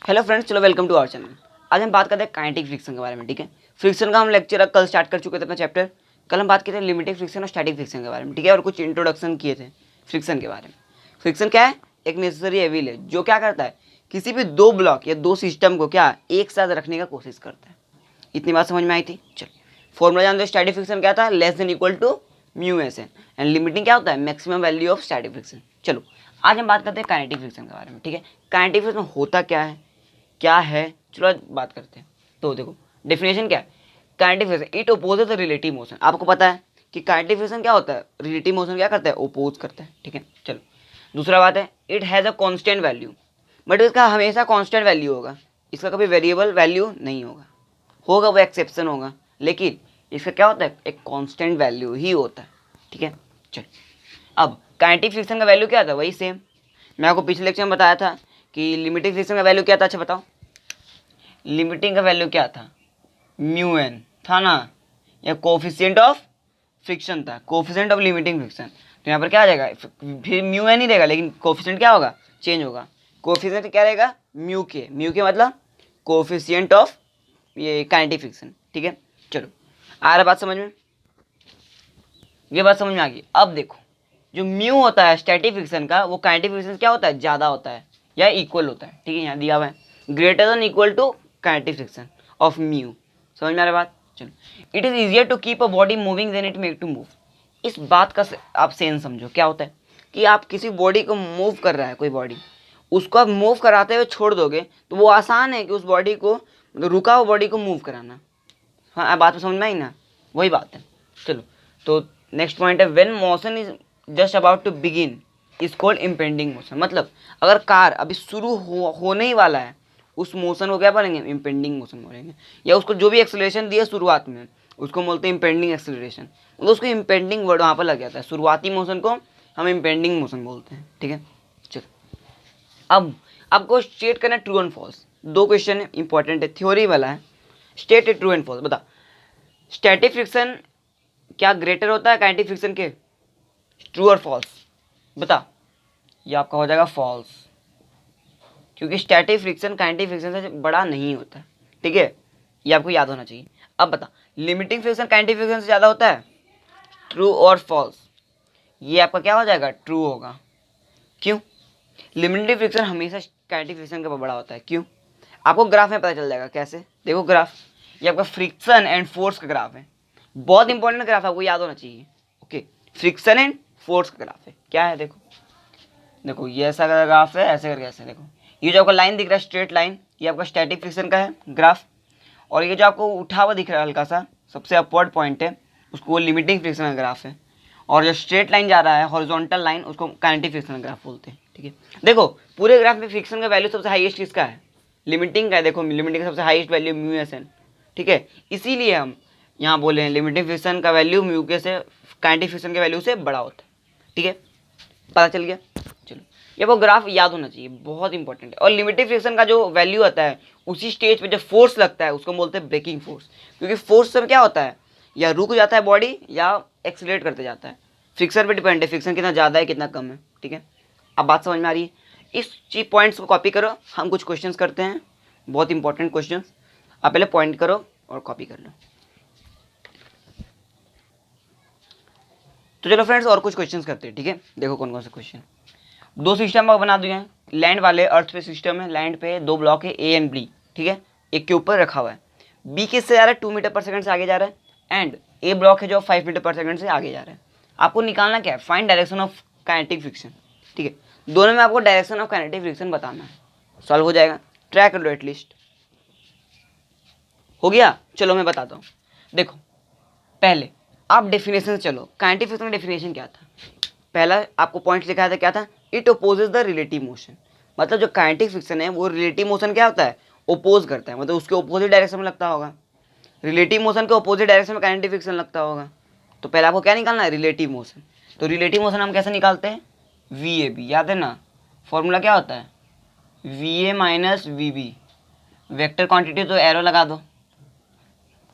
Hello friends, चलो welcome to our channel. आज हम बात करते हैं काइनेटिक फ्रिक्शन के बारे में। ठीक है, फ्रिक्शन का हम लेक्चर कल स्टार्ट कर चुके थे अपना चैप्टर। कल हम बात किए थे लिमिटिंग फ्रिक्शन और स्टैटिक फ्रिक्शन के बारे में। ठीक है, और कुछ इंट्रोडक्शन किए थे फ्रिक्शन के बारे में। फ्रिक्शन क्या है? एक नेसेसरी एविल है जो क्या करता है, किसी भी दो ब्लॉक या दो सिस्टम को क्या एक साथ रखने का कोशिश करता है। इतनी बात समझ में आई थी? चलिए, फॉर्मूला जानते हो। स्टैटिक फ्रिक्शन क्या था? Less than equal to mu s n. And limiting क्या होता है? Maximum value of static friction. चलो आज हम बात करते हैं काइनेटिक फ्रिक्शन के बारे में। ठीक है, काइनेटिक फ्रिक्शन होता क्या है, चलो आज बात करते हैं। तो देखो, डेफिनेशन क्या है kinetic friction? It opposes the relative motion. आपको पता है कि काइनेटिक फ्रिक्शन क्या होता है? रिलेटिव मोशन क्या करता है? ओपोज करता है। ठीक है, चलो दूसरा बात है, it has a constant value, but इसका हमेशा कांस्टेंट वैल्यू होगा, इसका कभी वेरिएबल वैल्यू नहीं होगा। होगा वो एक्सेप्शन होगा, लेकिन इसका क्या होता है? एक कांस्टेंट वैल्यू ही होता है। ठीक है, चलो अब काइनेटिक फ्रिक्शन का वैल्यू क्या था? वही सेम मैं आपको पिछले लेक्चर में बताया था कि लिमिटिंग फ्रिक्शन का वैल्यू क्या था। अच्छा बताओ, लिमिटिंग का वैल्यू क्या था? म्यू एन था ना, या कोफिशिएंट ऑफ फ्रिक्शन था, कोफिशिएंट ऑफ लिमिटिंग फ्रिक्शन। तो यहाँ पर क्या आ जाएगा? फिर म्यू एन ही रहेगा, लेकिन कोफिशिएंट क्या होगा? चेंज होगा। कोफिशिएंट क्या रहेगा? म्यू के मतलब कोफिशिएंट ऑफ ये काइनेटिक फ्रिक्शन। ठीक है, चलो आ रहा बात समझ में? ये बात समझ में आ गई। अब देखो, जो म्यू होता है स्टैटिक फ्रिक्शन का, वो काइनेटिक फ्रिक्शन क्या होता है? ज़्यादा होता है या इक्वल होता है। ठीक है, यहाँ दिया हुआ है greater than equal to kinetic friction of mu. समझ में आ रहा बात? चलो, it is easier to keep a body moving than it make to move. इस बात का आप सेंस समझो। क्या होता है कि आप किसी बॉडी को मूव कर रहा है, कोई बॉडी, उसको आप मूव कराते हुए छोड़ दोगे तो वो आसान है कि उस बॉडी को, रुका हुआ बॉडी को मूव कराना। हाँ, बात तो समझ में आई ना? वही बात है। चलो, तो नेक्स्ट पॉइंट है, when motion is just about to begin is called impending motion. मतलब अगर कार अभी शुरू होने ही वाला है, उस मोशन को क्या बोलेंगे? इम्पेंडिंग मोशन बोलेंगे। या उसको जो भी एक्सेलरेशन दिया शुरुआत में, उसको बोलते हैं इम्पेंडिंग एक्सेलरेशन। मतलब उसको इम्पेंडिंग वर्ड वहाँ पर लग जाता है। शुरुआती मोशन को हम इम्पेंडिंग मोशन बोलते हैं। ठीक है, चलो अब आपको स्टेट करना ट्रू एंड फॉल्स। दो क्वेश्चन है, इंपॉर्टेंट है, थ्योरी वाला है। स्टेट है ट्रू एंड फॉल्स। बता, स्टैटिक फ्रिक्शन क्या ग्रेटर होता है काइनेटिक फ्रिक्शन के? ट्रू और फॉल्स बता। ये आपका हो जाएगा फॉल्स, क्योंकि स्टैटिक फ्रिक्शन काइनेटिक फ्रिक्शन से बड़ा नहीं होता है। ठीक है, ये आपको याद होना चाहिए। अब बता, लिमिटिंग फ्रिक्शन काइनेटिक फ्रिक्शन से ज़्यादा होता है? ट्रू और फॉल्स? ये आपका क्या हो जाएगा? ट्रू होगा। क्यों? लिमिटिंग फ्रिक्शन हमेशा काइनेटिक फ्रिक्शन का बड़ा होता है। क्यों? आपको ग्राफ में पता चल जाएगा। कैसे? देखो ग्राफ, ये आपका फ्रिक्शन एंड फोर्स का ग्राफ है। बहुत इंपॉर्टेंट ग्राफ है, आपको याद होना चाहिए। ओके, फ्रिक्शन एंड फोर्स का ग्राफ है। क्या है? देखो देखो, ये ऐसा ग्राफ है, ऐसे करके ऐसे। देखो, ये जो आपका लाइन दिख रहा है, स्ट्रेट लाइन, ये आपका स्टैटिक फ्रिक्शन का है ग्राफ। और ये जो आपको उठा हुआ दिख रहा है हल्का सा, सबसे अपवर्ड पॉइंट है, उसको लिमिटिंग फ्रिक्शन का ग्राफ है। और जो स्ट्रेट लाइन जा रहा है, हॉरिजॉन्टल लाइन, उसको काइनेटिक फ्रिक्शन का ग्राफ बोलते हैं। ठीक है, देखो पूरे ग्राफ में फ्रिक्शन का वैल्यू सबसे हाईएस्ट किसका है? लिमिटिंग का है। देखो, लिमिटिंग का सबसे highest value mu s n. ठीक है, इसीलिए हम यहाँ बोले हैं लिमिटिंग फ्रिक्शन का वैल्यू म्यू के से, काइनेटिक फ्रिक्शन के वैल्यू से बड़ा होता है। ठीक है, पता चल गया? चलो, ये वो ग्राफ याद होना चाहिए, बहुत इंपॉर्टेंट है। और लिमिटिंग फ्रिक्शन का जो वैल्यू आता है, उसी स्टेज पे जो फोर्स लगता है उसको बोलते हैं ब्रेकिंग फोर्स। क्योंकि फोर्स से क्या होता है, या रुक जाता है बॉडी या एक्सीलरेट करते जाता है। फ्रिक्शन पे डिपेंड है, फ्रिक्शन कितना ज़्यादा है कितना कम है। ठीक है, अब बात समझ में आ रही है? इस चीज पॉइंट्स को कॉपी करो, हम कुछ क्वेश्चंस करते हैं, बहुत इंपॉर्टेंट क्वेश्चंस। आप पहले पॉइंट करो और कॉपी कर लो। तो चलो फ्रेंड्स, और कुछ क्वेश्चंस करते हैं। ठीक है, देखो कौन कौन से क्वेश्चन। दो सिस्टम आप बना दिए हैं, लैंड वाले, अर्थ पे सिस्टम है, लैंड पे दो ब्लॉक है ए एंड बी। ठीक है, एक के ऊपर रखा हुआ है। बी किससे जा रहा है? 2 मीटर पर सेकंड से आगे जा रहा है। एंड ए ब्लॉक है जो 5 मीटर पर सेकंड से आगे जा रहा है। आपको निकालना क्या है? Find direction of kinetic friction. ठीक है, दोनों में आपको डायरेक्शन ऑफ काइनेटिक फ्रिक्शन बताना है। सॉल्व हो जाएगा, ट्राई कर लो एटलीस्ट। हो गया? चलो मैं बताता हूँ। देखो, पहले आप डेफिनेशन से चलो। काइनेटिक फ्रिक्शन का डेफिनेशन क्या था? पहला आपको पॉइंट लिखा था, क्या था? It opposes the relative motion. मतलब जो काइनेटिक फ्रिक्शन है वो रिलेटिव मोशन क्या होता है? ओपोज करता है, मतलब उसके ओपोजिट डायरेक्शन में लगता होगा। रिलेटिव मोशन के ओपोजिट डायरेक्शन में काइनेटिक फ्रिक्शन लगता होगा। तो पहले आपको क्या निकालना है? Relative motion. तो रिलेटिव मोशन हम कैसे निकालते हैं? वी ए बी, याद है ना? फॉर्मूला क्या होता है? V a minus v b. Vector quantity तो एरो लगा दो।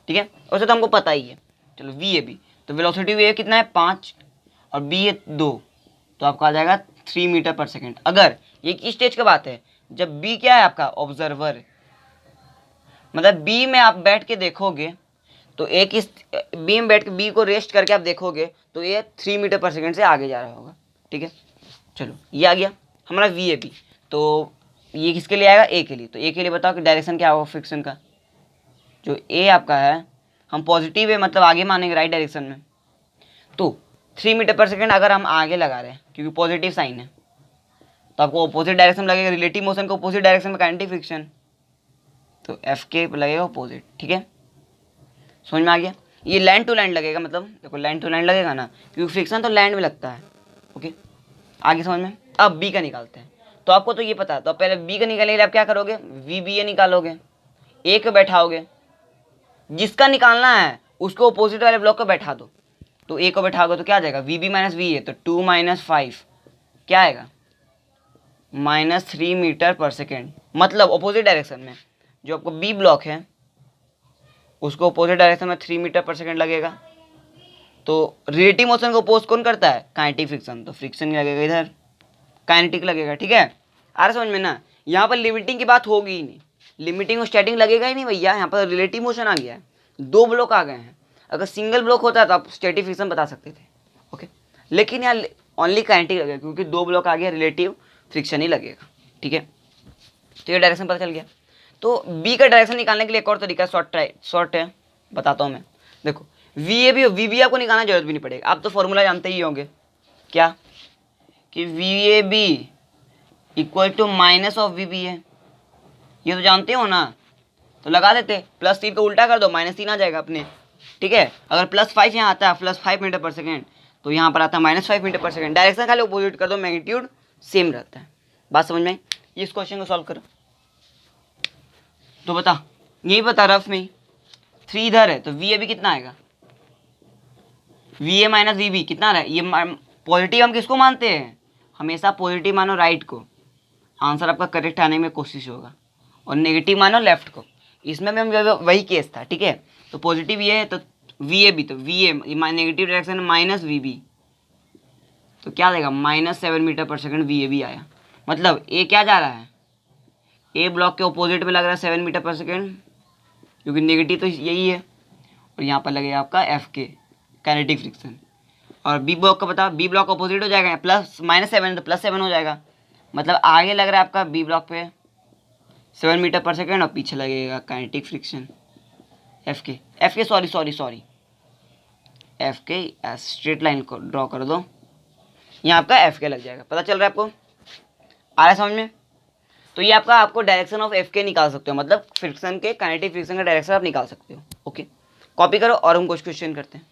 ठीक है, वैसे तो हमको पता ही है। चलो, वी ए बी, तो वेलोसिटी वी ए कितना है? 5, और बी ए 2, तो आपका आ जाएगा 3 मीटर पर सेकेंड। अगर ये किस स्टेज की बात है? जब बी क्या है आपका ऑब्जर्वर, मतलब बी में आप बैठ के देखोगे तो एक इस बी में बैठ के बी को रेस्ट करके आप देखोगे तो ये 3 मीटर पर सेकेंड से आगे जा रहा होगा। ठीक है, चलो ये आ गया हमारा वी ए बी। तो ये किसके लिए आएगा, ए के लिए। तो ए के लिए बताओ कि डायरेक्शन क्या होगा फ्रिक्शन का। जो ए आपका है हम पॉजिटिव है मतलब आगे मानेंगे राइट डायरेक्शन में। तो 3 मीटर पर सेकेंड अगर हम आगे लगा रहे हैं क्योंकि पॉजिटिव साइन है तो आपको अपोजिट डायरेक्शन में लगेगा, रिलेटिव मोशन को अपोजिट डायरेक्शन में काइनेटिक फ्रिक्शन, तो एफ के लगेगा अपोजिट। ठीक है, समझ में आ गया। ये लैंड टू लैंड लगेगा, मतलब देखो लैंड टू लैंड लगेगा ना क्योंकि फ्रिक्शन तो लैंड में लगता है। ओके, आगे समझ में। अब बी का निकालते हैं। तो आपको तो ये पता है, तो पहले बी का निकालने के लिए आप क्या करोगे, वी बी ए निकालोगे, ए को बैठाओगे, जिसका निकालना है उसको अपोजिट वाले ब्लॉक को बैठा दो। तो ए को बैठाओगे तो क्या आ जाएगा, v b minus v a, तो 2 - 5 क्या आएगा, -3 मीटर पर सेकेंड। मतलब अपोजिट डायरेक्शन में जो आपको बी ब्लॉक है उसको अपोजिट डायरेक्शन में 3 मीटर पर सेकेंड लगेगा। तो रिलेटिव मोशन को अपोज कौन करता है, काइनेटिक फ्रिक्शन, तो फ्रिक्शन लगेगा इधर, काइनेटिक लगेगा। ठीक है, आ रहा समझ में ना। यहाँ पर लिमिटिंग की बात होगी ही नहीं, लिमिटिंग और स्टैटिंग लगेगा ही नहीं भैया, यहाँ पर रिलेटिव मोशन आ गया है, 2 ब्लॉक आ गए हैं। अगर सिंगल ब्लॉक होता तो आप स्टैटिक फ्रिक्शन बता सकते थे। ओके, लेकिन यहाँ ओनली काइनेटिक लगेगा क्योंकि 2 ब्लॉक आ गया, रिलेटिव फ्रिक्शन ही लगेगा। ठीक है, तो ये डायरेक्शन पता चल गया। तो बी का डायरेक्शन निकालने के लिए एक और तरीका शॉर्ट है, बताता हूँ मैं। देखो वी ए भी वी बी आपको निकालने की जरूरत भी नहीं पड़ेगा, आप तो फॉर्मूला जानते ही होंगे क्या, कि v a b equal to minus of v b है, ये तो जानते हो ना। तो लगा देते, +3 को उल्टा कर दो, -3 आ जाएगा अपने। ठीक है, अगर +5 यहाँ आता है, +5 मीटर पर सेकेंड, तो यहाँ पर आता है -5 मीटर पर सेकेंड। डायरेक्शन खाली अपोजिट कर दो, मैग्नीट्यूड सेम रहता है। बात समझ में आई? इस क्वेश्चन को सॉल्व करो तो बता, यही बता रफ में 3 इधर है तो वी ए बी कितना आएगा, v a minus v b कितना रहा है। ये पॉजिटिव हम किसको मानते हैं, हमेशा पॉजिटिव मानो राइट को, आंसर आपका करेक्ट आने में कोशिश होगा, और नेगेटिव मानो लेफ्ट को। इसमें भी हम वही केस था। ठीक है, तो पॉजिटिव ये है तो वी ए बी, तो v a negative direction minus v b, तो क्या देगा -7 मीटर पर सेकेंड वी ए बी आया। मतलब ए क्या जा रहा है, ए ब्लॉक के अपोजिट में लग रहा है 7 मीटर पर सेकेंड क्योंकि नेगेटिव तो यही है, और यहाँ पर लगेगा आपका एफ के काइनेटिक फ्रिक्शन। और बी ब्लॉक का बताओ, बी ब्लॉक अपोजिट हो जाएगा, -7 तो +7 हो जाएगा, मतलब आगे लग रहा है आपका बी ब्लॉक पे 7 मीटर पर सेकेंड और पीछे लगेगा काइनेटिक फ्रिक्शन एफ के सॉरी एफ के स्ट्रेट लाइन को ड्रॉ कर दो, यहाँ आपका एफ के लग जाएगा। पता चल रहा है आपको, आ रहा है समझ में। तो ये आपको डायरेक्शन ऑफ एफ के निकाल सकते हो, मतलब फ्रिक्शन के काइनेटिक फ्रिक्शन का डायरेक्शन आप निकाल सकते हो। ओके, कॉपी करो और हम कुछ क्वेश्चन करते हैं।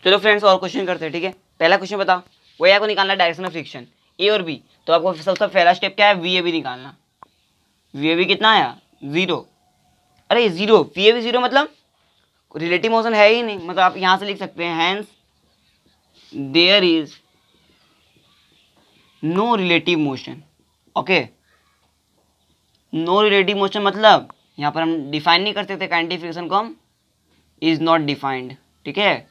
चलो फ्रेंड्स और क्वेश्चन करते हैं। ठीक है, पहला क्वेश्चन बताओ, वही आपको निकालना है डायरेक्शन ऑफ फ्रिक्शन ए और बी। तो आपको सबसे पहला स्टेप क्या है, वी ए बी निकालना। वी ए बी कितना आया, 0। अरे 0, वी ए बी 0 मतलब रिलेटिव मोशन है ही नहीं, मतलब आप यहाँ से लिख सकते हैं hence there is no relative motion. Okay, no relative motion मतलब यहाँ पर हम डिफाइन नहीं कर सकते काइनेटिक फ्रिक्शन को, हम इज नॉट डिफाइंड। ठीक है,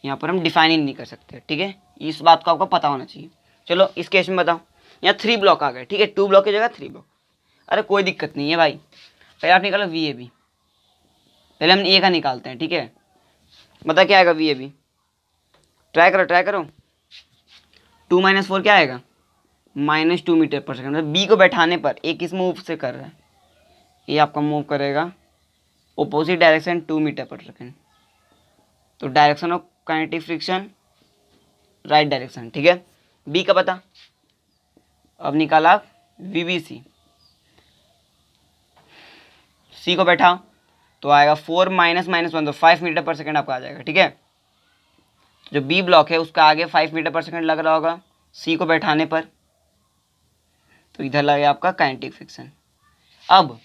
यहाँ पर हम डिफाइन ही नहीं कर सकते। ठीक है, इस बात को आपको पता होना चाहिए। चलो इस केस में बताओ, यहाँ 3 ब्लॉक आ गए। ठीक है, 2 ब्लॉक की जगह 3 ब्लॉक। अरे कोई दिक्कत नहीं है भाई, पहले आप निकालो वी ए बी, पहले हम ए का निकालते हैं। ठीक है, बता क्या आएगा वी ए बी, ट्राई करो। 2 - 4 क्या आएगा, -2 मीटर पर सेकेंड। मतलब बी को बैठाने पर ए किस मूव से कर रहा है, ये आपका मूव करेगा ओपोजिट डायरेक्शन 2 मीटर पर सेकेंड, तो direction of kinetic friction right direction. ठीक है, बी का पता, अब निकाला वी बी सी को बैठा तो आएगा 4 - -1 तो 5 मीटर पर सेकेंड आपका आ जाएगा। ठीक है, जो बी ब्लॉक है उसका आगे 5 मीटर पर सेकेंड लग रहा होगा सी को बैठाने पर, तो इधर लगेगा आपका काइनेटिक फ्रिक्शन। अब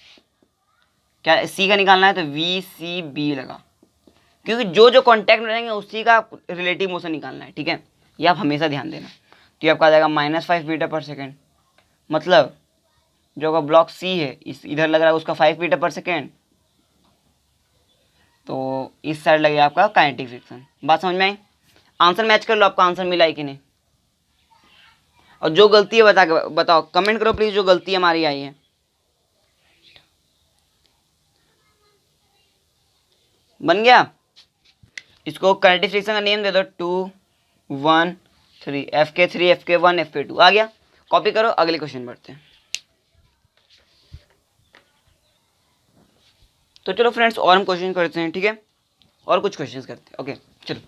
क्या सी का निकालना है, तो वी सी बी लगा, क्योंकि जो जो कॉन्टैक्ट में रहेंगे उसी का रिलेटिव मोशन निकालना है। ठीक है, ये आप हमेशा ध्यान देना। तो ये आपका आ जाएगा -5 मीटर पर सेकेंड, मतलब जो का ब्लॉक सी है इस इधर लग रहा है उसका 5 मीटर पर सेकेंड, तो इस साइड लगेगा आपका काइनेटिक फ्रिक्शन। बात समझ में आई, आंसर मैच कर लो, आपका आंसर मिला है कि नहीं। और जो गलती है बताओ, कमेंट करो प्लीज, जो गलती हमारी आई है। बन गया? इसको काइनेटिक फ्रिक्शन का नेम दे दो 2 1 3, Fk3 Fk1 Fk2 आ गया। कॉपी करो, अगले क्वेश्चन बढ़ते हैं। तो चलो फ्रेंड्स, और हम क्वेश्चन करते हैं, ठीक है, और कुछ क्वेश्चंस करते हैं। ओके चलो,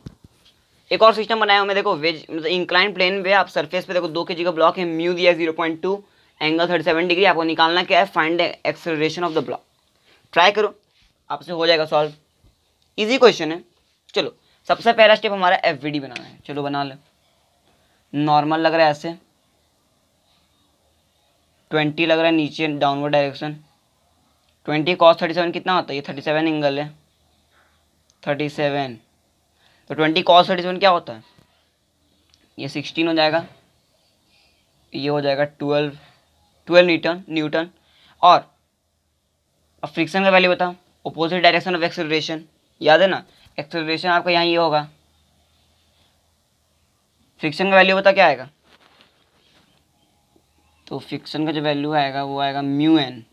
एक और सिस्टम बनाया हूं मैं, देखो वेज मतलब इंक्लाइन प्लेन पे आप सरफेस पे देखो 2 kg का ब्लॉक है, म्यू दिया 0.2, एंगल 37 डिग्री, आपको निकालना क्या है, find the acceleration of the block. Try करो, आपसे हो जाएगा सॉल्व, इजी क्वेश्चन है। चलो सबसे पहला स्टेप हमारा एफवीडी बनाना है, चलो बना लो। नॉर्मल लग रहा है ऐसे, 20 लग रहा है नीचे डाउनवर्ड डायरेक्शन, 20 cos 37 कितना होता है, ये 37 एंगल है 37, तो 20 cos 37 क्या होता है, ये 16 हो जाएगा, ये हो जाएगा 12 न्यूटन। और अब फ्रिक्शन का वैल्यू बताओ, अपोजिट डायरेक्शन ऑफ एक्सेलरेशन, याद है ना, एक्सेलरेशन आपका यहाँ ये होगा, फ्रिक्शन का वैल्यू बता क्या आएगा, तो फ्रिक्शन का जो वैल्यू आएगा वो आएगा म्यू एन,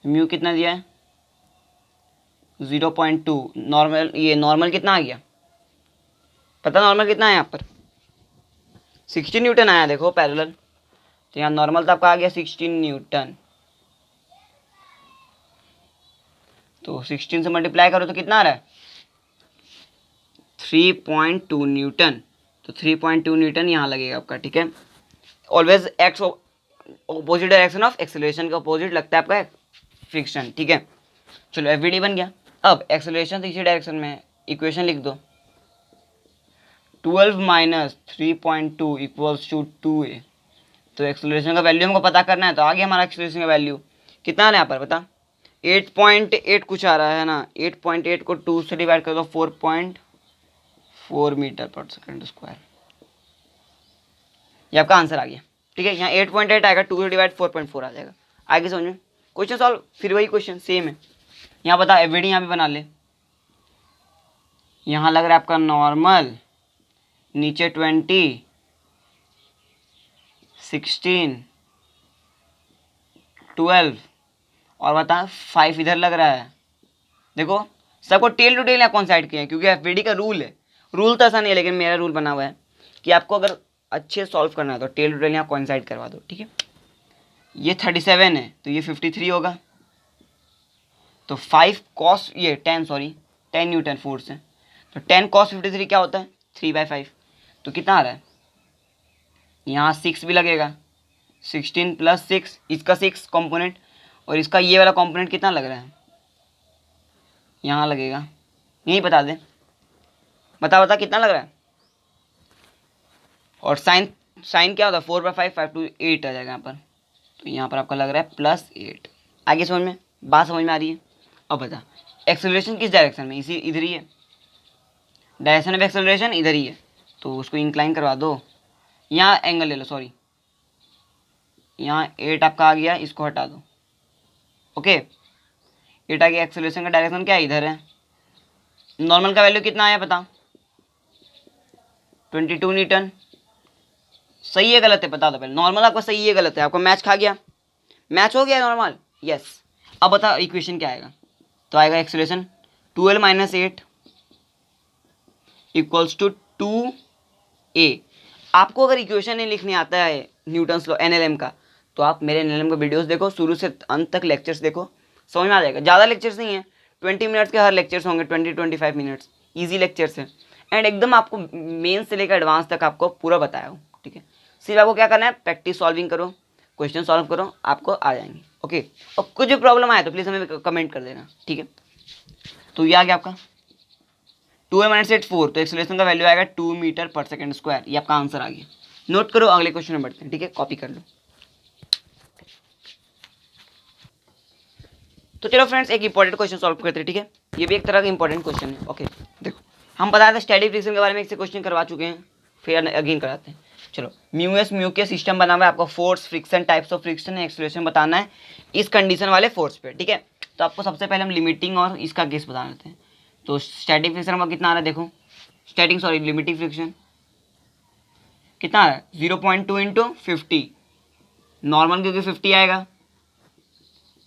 म्यू कितना दिया है 0.2, नॉर्मल, ये नॉर्मल कितना आ गया पता, नॉर्मल कितना है यहाँ पर 16 न्यूटन आया, देखो पैरेलल, तो यहाँ नॉर्मल तो आपका आ गया 16 न्यूटन, तो 16 से मल्टीप्लाई करो तो कितना आ रहा है 3.2 न्यूटन, तो 3.2 न्यूटन यहाँ लगेगा आपका, ठीक है। Always x opposite direction of acceleration के ऑपोजिट लगता है आपका फ्रिक्शन, ठीक है। चलो एफवीडी बन गया। अब एक्सेलरेशन तो इसी डायरेक्शन में है, इक्वेशन लिख दो, 12 माइनस 3.2 इक्वल्स टू 2a, तो एक्सेलरेशन का वैल्यू हमको पता करना है, तो आगे हमारा एक्सेलरेशन का वैल्यू कितना आ रहा है यहाँ पर बता, 8.8 कुछ आ रहा है ना, 8.8 को 2 से डिवाइड कर दो, 4.4 मीटर पर सेकंड स्क्वायर, ये आपका आंसर आ गया, ठीक है। यहाँ 8.8 आएगा, 2 से डिवाइड 4.4 आ जाएगा। आगे समझ में, क्वेश्चन सॉल्व, फिर वही क्वेश्चन सेम है, यहाँ बता एवरीडी यहाँ भी बना ले, यहाँ लग रहा है आपका नॉर्मल, नीचे 20, 16, 12 और बता 5 इधर लग रहा है, देखो सबको टेल टू टेल यहाँ कॉन्साइड किए हैं, क्योंकि एफवीडी का रूल है, रूल तो ऐसा नहीं है लेकिन मेरा रूल बना हुआ है कि आपको अगर अच्छे सॉल्व करना है तो टेल टू टेल यहाँ कॉन्साइड करवा दो, ठीक है। ये 37 है तो ये 53 होगा, तो 5 cos ये 10 न्यूटन फोर्स है, तो 10 cos 53 क्या होता है 3/5, तो कितना आ रहा है, यहाँ 6 भी लगेगा, 16 + 6, इसका 6 कंपोनेंट और इसका ये वाला कंपोनेंट कितना लग रहा है, यहाँ लगेगा, यही बता दे, बता कितना लग रहा है, और साइन क्या होता है 4/5, 5 to 8 आ जाएगा यहाँ पर, तो यहाँ पर आपका लग रहा है +8। आगे समझ में, बात समझ में आ रही है। अब बता एक्सेलरेशन किस डायरेक्शन में, इसी इधर ही है, डायरेक्शन ऑफ एक्सेलरेशन इधर ही है, तो उसको इंक्लाइन करवा दो, यहाँ एंगल ले लो, सॉरी यहाँ 8 आपका आ गया, इसको हटा दो, ओके 8 आ गया, एक्सेलरेशन का डायरेक्शन क्या है इधर है, नॉर्मल का वैल्यू कितना आया पता 22 न्यूटन, सही है गलत है बता दो पहले, नॉर्मल आपका सही है गलत है, आपका मैच खा गया, मैच हो गया नॉर्मल, यस। अब बता इक्वेशन क्या आएगा, तो आएगा एक्सेलरेशन 12 - 8 इक्वल्स टू 2a। आपको अगर इक्वेशन नहीं लिखने आता है न्यूटन्स लॉ एनएलएम का, तो आप मेरे एनएलएम का वीडियोस देखो, शुरू से अंत तक लेक्चर्स देखो, समझ में आ जाएगा। ज़्यादा लेक्चर्स नहीं है, 20 मिनट्स के हर लेक्चर्स होंगे, 20-25 मिनट्स, ईजी लेक्चर्स है, एंड एकदम आपको मेन से लेकर एडवांस तक आपको पूरा बताया हूँ, ठीक है। सिर्फ आपको क्या करना है, प्रैक्टिस सॉल्विंग करो, क्वेश्चन सॉल्व करो, आपको आ जाएंगे, ओके। और कुछ भी प्रॉब्लम आए तो प्लीज़ हमें कमेंट कर देना, ठीक है। तो ये आ गया आपका 2a - 8 4, तो एक्सेलरेशन का वैल्यू आएगा 2 मीटर पर सेकंड स्क्वायर, ये आपका आंसर आ गया। नोट करो, अगले क्वेश्चन में बढ़ते हैं, ठीक है, कॉपी कर लो। तो चलो फ्रेंड्स, एक इंपॉर्टेंट क्वेश्चन सॉल्व करते हैं, ठीक है, ये भी एक तरह का इंपॉर्टेंट क्वेश्चन है, ओके। देखो हम बताया था स्टैटिक फ्रिक्शन के बारे में, एक से क्वेश्चन करवा चुके हैं, फिर अगेन कराते हैं। चलो म्यू के सिस्टम बना हुआ है, आपको force, friction, types of friction, acceleration बताना है इस कंडीशन वाले फोर्स पे, ठीक है। तो आपको सबसे पहले हम लिमिटिंग और इसका केस बता देते हैं। तो स्टैटिक फ्रिक्शन का कितना आ रहा है देखो, लिमिटिंग फ्रिक्शन कितना है 0.2 इंटू 50, नॉर्मल क्योंकि 50 आएगा,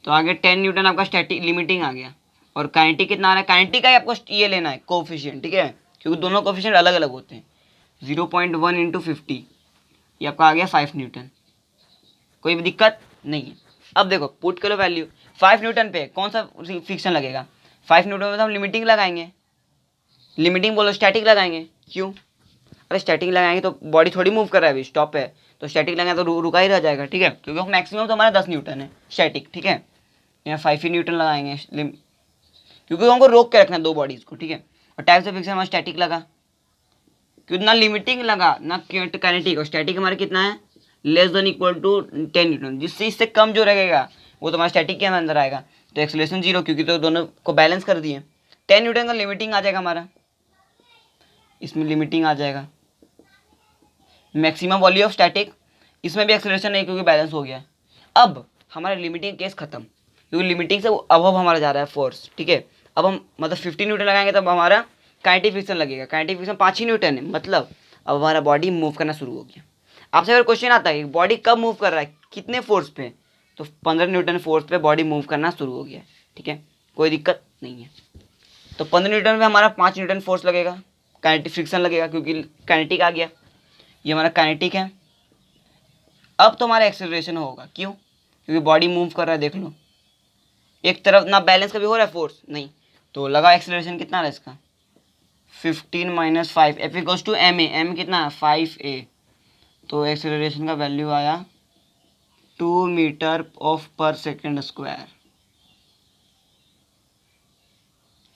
तो आगे 10 न्यूटन आपका स्टैटिक लिमिटिंग आ गया। और काइनेटिक कितना आ रहा है, काइनेटिक का ही आपको ये लेना है कोफिशिएंट, ठीक है, क्योंकि दोनों कोफिशिएंट अलग अलग होते हैं। 0.1 इंटू 50 ये आपका आ गया 5 न्यूटन, कोई भी दिक्कत नहीं है। अब देखो पुट करो वैल्यू 5 न्यूटन पे कौन सा फ्रिक्शन लगेगा, 5 न्यूटन में तो हम लिमिटिंग लगाएंगे, लिमिटिंग बोलो स्टैटिक लगाएंगे, क्यों, अरे स्टैटिक लगाएंगे तो बॉडी थोड़ी मूव कर रहा है, अभी स्टॉप है, तो स्टैटिक लगाएंगे तो रुका ही रह जाएगा, ठीक है, क्योंकि मैक्सिमम तो हमारा 10 न्यूटन है स्टैटिक, ठीक है, यहाँ 5 ही न्यूटन लगाएंगे क्योंकि हमको रोक के रखना है दो बॉडीज को, ठीक है। और टाइप से फ्रिक्शन हमारा स्टैटिक लगा, क्योंकि ना लिमिटिंग लगा ना काइनेटिक, और स्टैटिक हमारा कितना है less than equal to 10 newton, जिससे इससे कम जो रहेगा वो तो हमारा स्टैटिक के अंदर आएगा, तो एक्सेलरेशन 0, क्योंकि तो दोनों को बैलेंस कर दिए। 10 न्यूटन का लिमिटिंग आ जाएगा हमारा, इसमें लिमिटिंग आ जाएगा, मैक्सिमम वॉल्यूम ऑफ स्टैटिक, इसमें भी एक्सेलरेशन नहीं क्योंकि बैलेंस हो गया। अब हमारा लिमिटिंग केस खत्म, क्योंकि लिमिटिंग से अबव हमारा जा रहा है फोर्स, ठीक है। अब हम मतलब 50 न्यूटन लगाएंगे तब हमारा काइनेटिक फ्रिक्शन लगेगा, काइनेटिक फ्रिक्शन 5 ही न्यूटन है, मतलब अब हमारा बॉडी मूव करना शुरू हो गया। आपसे अगर क्वेश्चन आता है बॉडी कब मूव कर रहा है, कितने फोर्स पे, तो 15 न्यूटन फोर्स पे बॉडी मूव करना शुरू हो गया, ठीक है, कोई दिक्कत नहीं है। तो 15 न्यूटन में हमारा 5 न्यूटन फोर्स लगेगा, काइनेटिक फ्रिक्शन लगेगा क्योंकि काइनेटिक आ गया, ये हमारा काइनेटिक है। अब तो हमारा एक्सेलरेशन होगा, क्यों, क्योंकि बॉडी मूव कर रहा है, देख लो एक तरफ ना बैलेंस कभी हो रहा है फोर्स नहीं, तो लगा एक्सेलरेशन कितना है इसका 15 minus 5 f equals to m a, m कितना है 5a, तो एक्सेलरेशन का वैल्यू आया 2 meter of per second square,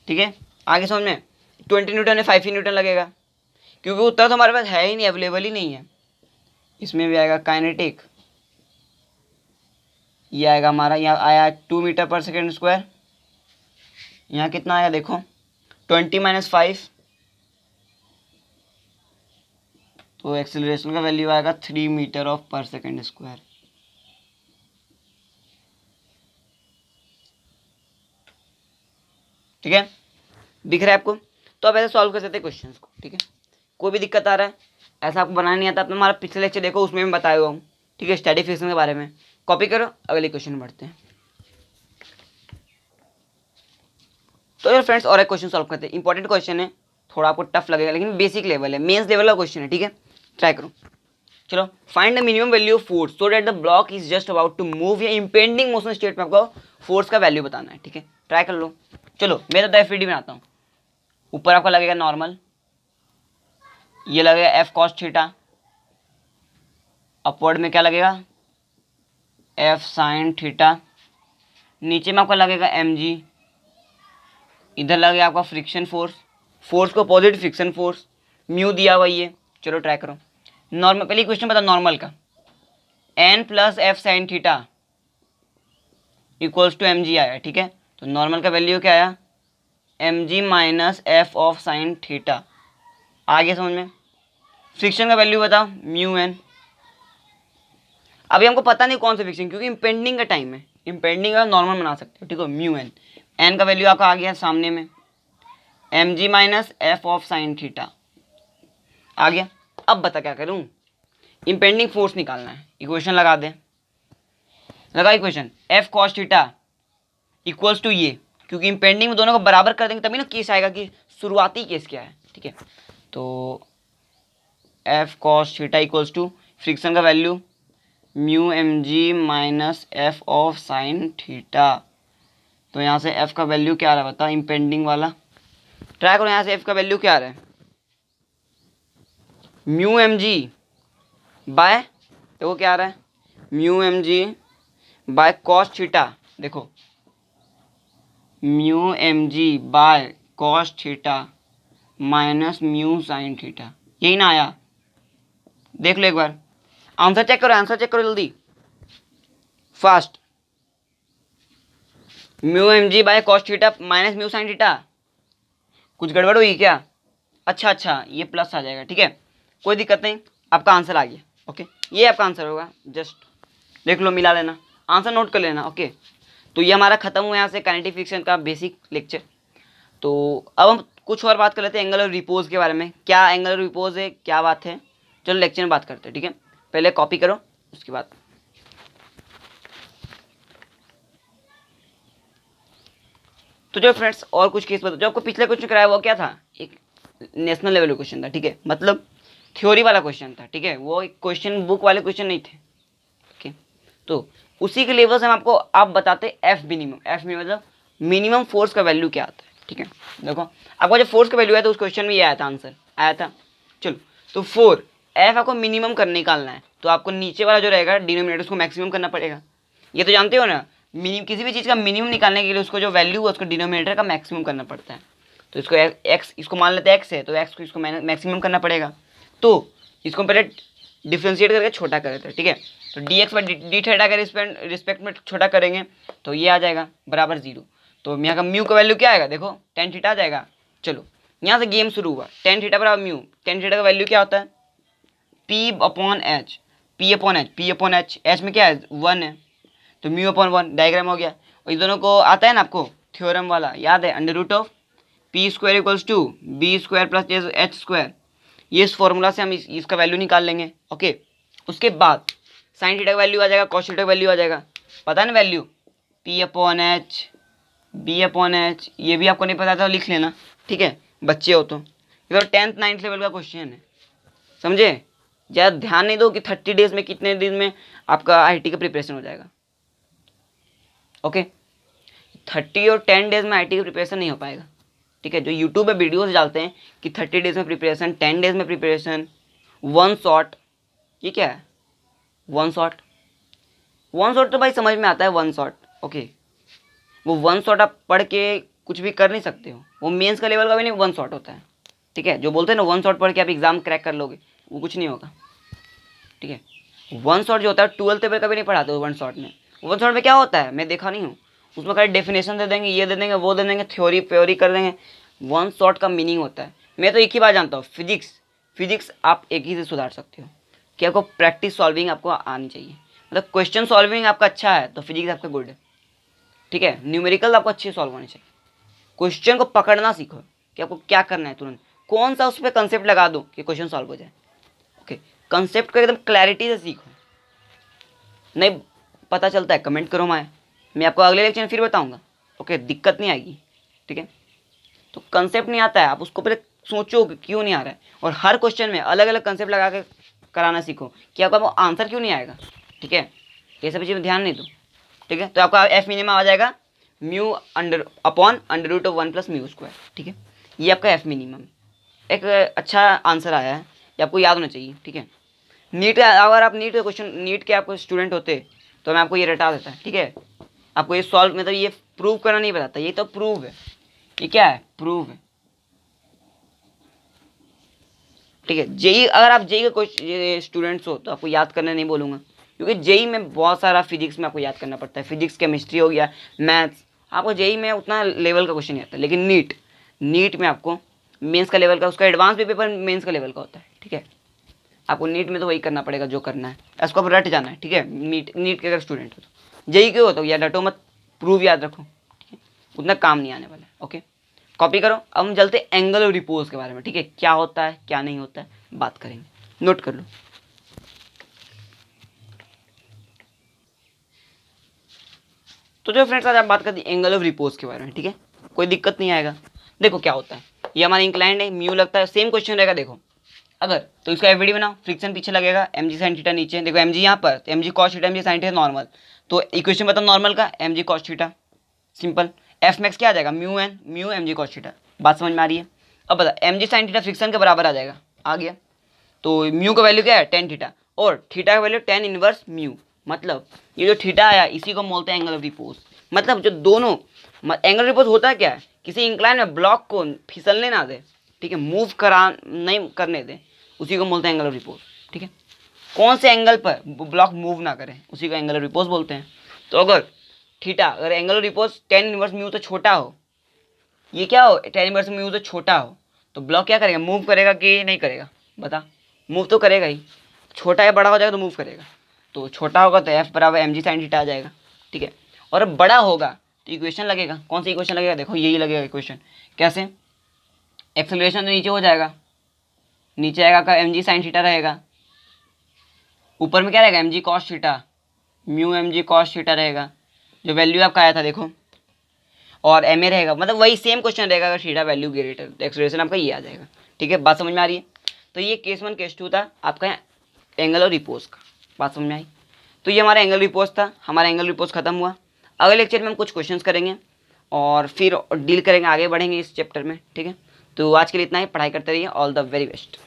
ठीक है। आगे समझ में 20 न्यूटन है 5 ही न्यूटन लगेगा, क्योंकि उत्तर तो हमारे पास है ही नहीं, अवेलेबल ही नहीं है। इसमें भी आएगा काइनेटिक, ये आएगा हमारा, यहाँ आया 2 मीटर पर सेकेंड स्क्वायर, यहाँ कितना आया देखो 20 माइनस 5, तो एक्सेलरेशन का वैल्यू आएगा 3 metre of per second square. ठीक है, दिख रहा है आपको, तो अब ऐसे सॉल्व कर सकते हैं क्वेश्चंस को, ठीक है। कोई भी दिक्कत आ रहा है ऐसा आपको बनाना नहीं आता, अपना हमारा पिछले लेक्चर देखो उसमें भी बताया हुआ हूँ, ठीक है, स्टैटिक फ्रिक्शन के बारे में, कॉपी करो, अगले क्वेश्चन बढ़ते हैं। तो यार फ्रेंड्स और एक क्वेश्चन सॉल्व करते हैं, इंपॉर्टेंट क्वेश्चन है, थोड़ा आपको टफ लगेगा लेकिन बेसिक लेवल है, मेंस लेवल का क्वेश्चन है, ठीक है, ट्राई करो। चलो, find the minimum value of force so that the block is just about to move, या इंपेंडिंग मोशन स्टेट में आपको फोर्स का वैल्यू बताना है, ठीक है, ट्राई कर लो। चलो मैं तो एफ बनाता हूँ, ऊपर आपका लगेगा नॉर्मल, ये लगेगा एफ कॉस थीटा, अपवर्ड में क्या लगेगा एफ साइन थीटा, नीचे में आपका लगेगा एम जी, इधर लगेगा आपका फ्रिक्शन फोर्स, फोर्स को अपोजिट फ्रिक्शन फोर्स, म्यू दिया हुआ ये। चलो ट्राई करो, नॉर्मल पहले क्वेश्चन बता नॉर्मल का, n plus f sine theta equals to m g आया, ठीक है, तो नॉर्मल का वैल्यू क्या आया m ji minus F of sine theta, आगे समझ में। फ्रिक्शन का वैल्यू बताओ म्यू एन, अभी हमको पता नहीं कौन सा फ्रिक्शन क्योंकि इम्पेंडिंग का टाइम है, इम्पेंडिंग का नॉर्मल बना सकते हो, ठीक है, म्यू एन, एन का वैल्यू आपका आ गया सामने में M ji minus F of sine theta आ गया। अब बता क्या करूं, इम्पेंडिंग फोर्स निकालना है, इक्वेशन लगा दे, लगा equation f cos theta equals to ये, क्योंकि इम्पेंडिंग में दोनों को बराबर कर देंगे तभी ना केस आएगा कि शुरुआती केस क्या है, ठीक है, तो F cos theta equals to friction का value mu M G minus F of sine theta, तो यहाँ से एफ का वैल्यू क्या आ रहा है बता, इम्पेंडिंग वाला, ट्राई करो यहाँ से एफ का वैल्यू क्या आ रहा है म्यू एम जी बाय, देखो क्या आ रहा है mu M G by cos theta, देखो mu M G by cos theta minus mu sine theta, यही ना आया, देख लो एक बार, आंसर चेक करो, आंसर चेक करो जल्दी fast, mu M G by cos theta minus mu sine theta, कुछ गड़बड़ हुई क्या, अच्छा ये प्लस आ जाएगा, ठीक है, कोई दिक्कत नहीं, आपका आंसर आ गया, ओके, ये आपका आंसर होगा, जस्ट देख लो मिला लेना, आंसर नोट कर लेना, ओके। तो ये हमारा खत्म हुआ यहाँ से काइनेटिक फ्रिक्शन का बेसिक लेक्चर। तो अब हम कुछ और बात कर लेते हैं एंगल और रिपोज के बारे में, क्या एंगल और रिपोज है, क्या बात है, चलो लेक्चर में बात करते हैं, ठीक है। पहले कॉपी करो, उसके बाद तो जो फ्रेंड्स और कुछ केस बताओ। जो आपको पिछले क्वेश्चन कराया वो क्या था, एक नेशनल लेवल का क्वेश्चन था, ठीक है, मतलब थ्योरी वाला क्वेश्चन था, ठीक है, वो एक क्वेश्चन बुक वाले क्वेश्चन नहीं थे, ओके। तो उसी के लेवल से हम आपको आप बताते एफ मिनिमम। एफ मिनिमम मतलब मिनिमम फोर्स का वैल्यू क्या आता है, ठीक है। देखो आपको जब फोर्स का वैल्यू आया तो उस क्वेश्चन में ये आया था, आंसर आया था। चलो तो फोर एफ आपको मिनिमम कर निकालना है, तो आपको नीचे वाला जो रहेगा डिनोमिनेटर उसको मैक्सिमम करना पड़ेगा। ये तो जानते हो ना, मिनिमम किसी भी चीज़ का मिनिमम निकालने के लिए उसको जो वैल्यू है उसको डिनोमिनेटर का मैक्सिमम करना पड़ता है। तो इसको एक्स, इसको मान लेते हैं एक्स है, तो एक्स को इसको मैक्सिमम करना पड़ेगा। तो इसको पहले डिफ्रेंशिएट करके छोटा कर देते हैं, ठीक है। तो D x by D theta के रिस्पेक्ट में छोटा करेंगे तो ये आ जाएगा बराबर 0। तो यहाँ का म्यू का वैल्यू क्या आएगा, देखो टेन थीटा आ जाएगा। चलो यहाँ से गेम शुरू हुआ, टेन थीटा बराबर म्यू। टेन थीटा का वैल्यू क्या होता है, P upon H. P upon H, P upon H, H में क्या है 1 है, तो म्यू अपॉन 1 डायग्राम हो गया। और इन दोनों को आता है ना आपको थ्योरम वाला, याद है, under root of p square equals to b square plus h square. ये इस फॉर्मूला से हम इसका वैल्यू निकाल लेंगे, ओके। उसके बाद साइन थीटा का वैल्यू आ जाएगा, कॉस थीटा का वैल्यू आ जाएगा, पता है ना value, p upon h, b upon h. ये भी आपको नहीं पता था लिख लेना, ठीक है, बच्चे हो तो। ये तो 10th 9th लेवल का क्वेश्चन है, समझे। ज़्यादा ध्यान नहीं दो कि 30 डेज में कितने दिन में आपका आईटी का प्रिपरेशन हो जाएगा, ओके। 30 और 10 डेज में आईटी का प्रिपरेशन नहीं हो पाएगा, ठीक है। जो यूट्यूब पे वीडियोस डालते हैं कि 30 डेज में प्रिपरेशन, 10 डेज में प्रिपरेशन, वन शॉट, ये क्या है वन शॉट। वन शॉट तो भाई समझ में आता है वन शॉट, ओके। वो वन शॉट आप पढ़ के कुछ भी कर नहीं सकते हो, वो मेंस का लेवल का भी नहीं वन शॉट होता है, ठीक है। जो बोलते हैं ना वन शॉट पढ़ के आप एग्जाम क्रैक कर लोगे, वो कुछ नहीं होगा, ठीक है। वन शॉट जो होता है 12th लेवल का भी नहीं पढ़ाते वन शॉट में। वन शॉट में क्या होता है मैं देखा नहीं हूँ, उसमें खाली डेफिनेशन दे देंगे, ये दे देंगे, वो दे देंगे, थ्योरी प्योरी कर देंगे। वन शॉट का मीनिंग होता है, मैं तो एक ही बात जानता हूँ, फिजिक्स। फिजिक्स आप एक ही से सुधार सकते हो कि आपको प्रैक्टिस सॉल्विंग आपको आनी चाहिए, मतलब क्वेश्चन सॉल्विंग आपका अच्छा है तो फिजिक्स आपका गुड है, ठीक है। न्यूमेरिकल आपको अच्छे सॉल्व होने चाहिए, क्वेश्चन को पकड़ना सीखो कि आपको क्या करना है, तुरंत कौन सा उस पर कंसेप्ट लगा दो कि क्वेश्चन सॉल्व हो जाए, ओके। कंसेप्ट को एकदम क्लैरिटी से सीखो, नहीं पता चलता है कमेंट करो, मैं आपको अगले लेक्चर में फिर बताऊंगा, ओके, दिक्कत नहीं आएगी, ठीक है। तो कंसेप्ट नहीं आता है आप उसको पहले सोचो कि क्यों नहीं आ रहा है, और हर क्वेश्चन में अलग अलग कंसेप्ट लगा के कराना सीखो कि आपका वो आंसर क्यों नहीं आएगा, ठीक है। ये सब चीज़ ध्यान नहीं दो, ठीक है। तो आपका एफ मिनिमम आ जाएगा mu under upon under root of 1 plus mu square, ठीक है। ये आपका एफ मिनिमम एक अच्छा आंसर आया है, ये आपको याद होना चाहिए, ठीक है। नीट अगर आप नीट के क्वेश्चन, नीट के आपको स्टूडेंट होते तो मैं आपको ये रटा देता, ठीक है। आपको ये सॉल्व मतलब ये प्रूव करना नहीं बताता, ये तो प्रूव है, ये क्या है प्रूव है, ठीक है। जेई अगर आप जेई के स्टूडेंट्स हो तो आपको याद करना नहीं बोलूँगा, क्योंकि जेई में बहुत सारा फिजिक्स में आपको याद करना पड़ता है, फिजिक्स केमिस्ट्री हो गया, मैथ्स, आपको जेई में उतना लेवल का क्वेश्चन नहीं आता। लेकिन नीट में आपको मेंस का लेवल का, उसका एडवांस भी पेपर मेंस का लेवल का होता है, ठीक है। आपको नीट में तो वही करना पड़ेगा जो करना है, इसको आप रट जाना है, ठीक है। नीट के अगर स्टूडेंट हो तो, जेई के हो तो या डटो मत, प्रूव याद रखो, ठीक है, उतना काम नहीं आने वाला है, ओके। कॉपी करो। अब हम चलते एंगल ऑफ रिपोज के बारे में, ठीक है, क्या होता है क्या नहीं होता है बात करेंगे, नोट कर लो। तो जो फ्रेंड्स आज आप बात करते हैं एंगल ऑफ रिपोज के बारे में, ठीक है, कोई दिक्कत नहीं आएगा। देखो क्या होता है, ये हमारा इंक्लाइंड है, म्यू लगता है, सेम क्वेश्चन रहेगा, देखो अगर तो इसका एफडी बनाओ, फ्रिक्शन पीछे लगेगा, एम जी साइन थीटा नीचे, देखो एम जी यहाँ पर, m g cos theta, m g sine theta normal, तो इक्वेशन बताओ नॉर्मल का, m g cos theta, simple. F max क्या आ जाएगा, mu M g cos theta, बात समझ में आ रही है। अब बता m g sine theta friction के बराबर आ जाएगा, आ गया। तो म्यू का वैल्यू क्या है टेन थीटा, और थीटा का वैल्यू टेन इनवर्स म्यू, मतलब ये जो थीटा आया इसी को बोलते हैं एंगल ऑफ रिपोज। मतलब जो दोनों एंगल ऑफ रिपोज होता है क्या है, किसी इंक्लाइन में ब्लॉक को फिसलने ना दे, ठीक है, मूव करा नहीं करने दे, उसी को बोलते हैं एंगल ऑफ रिपोज, ठीक है। कौन से एंगल पर ब्लॉक मूव ना करें उसी को एंगल ऑफ रिपोज बोलते हैं। तो अगर थीटा, अगर angle of repose tan inverse mu से छोटा हो, ये क्या हो टेन इनवर्स म्यू से छोटा हो, तो ब्लॉक क्या करेगा, मूव करेगा कि नहीं करेगा, बता, मूव तो करेगा ही, छोटा या बड़ा हो जाएगा तो मूव करेगा। तो छोटा होगा तो एफ बराबर एम जी साइन थीटा आ जाएगा, ठीक है। और बड़ा होगा तो इक्वेशन लगेगा, कौन सी इक्वेशन लगेगा, देखो यही लगेगा इक्वेशन, कैसे, एक्सेलरेशन तो नीचे हो जाएगा, नीचे आएगा का एम जी साइन थीटा रहेगा, ऊपर में क्या रहेगा, m g cos theta, mu M g cos theta रहेगा, जो वैल्यू आपका आया था देखो, और एम ए रहेगा, मतलब वही सेम क्वेश्चन रहेगा, अगर थीटा वैल्यू ग्रेटर तो एक्सप्रेशन आपका ये आ जाएगा। ठीक है, बात समझ में आ रही है। तो ये केस 1 केस 2 था आपका एंगल और रिपोज का, बात समझ में आई। तो ये हमारा एंगल रिपोज था, हमारा एंगल रिपोज खत्म हुआ। अगले लेक्चर में हम कुछ क्वेश्चंस करेंगे और फिर डील करेंगे, आगे बढ़ेंगे इस चैप्टर में। ठीक है, तो आज के लिए इतना ही, पढ़ाई करते रहिए, ऑल द वेरी बेस्ट।